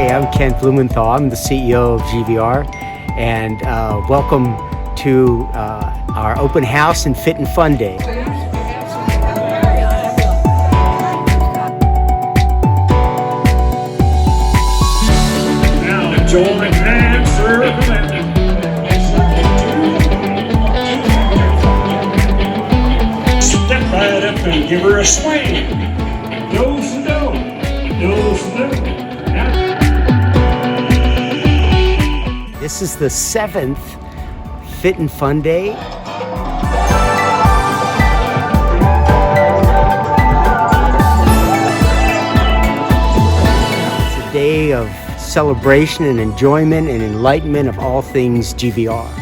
Hey, I'm Kent Blumenthal. I'm the CEO of GVR, and welcome to our open house and Fit and Fun Day. Now join hands, sir. Step right up and give her a swing. Nose and do, nose and do. This is the 7th Fit and Fun Day. It's a day of celebration and enjoyment and enlightenment of all things GVR.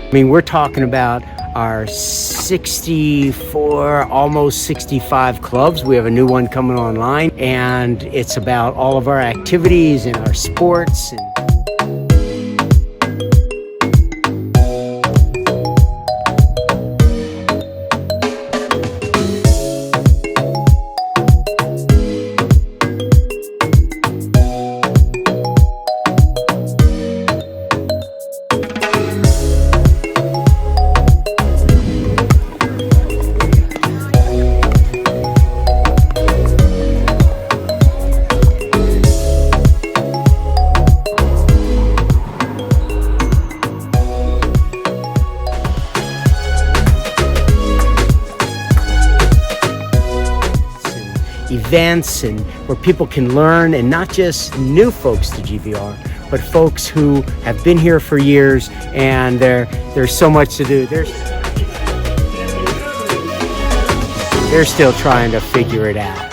I mean, we're talking about our 64, almost 65 clubs. We have a new one coming online, and it's about all of our activities and our sports. Events and where people can learn, and not just new folks to GVR, but folks who have been here for years, and there's so much to do. They're still trying to figure it out.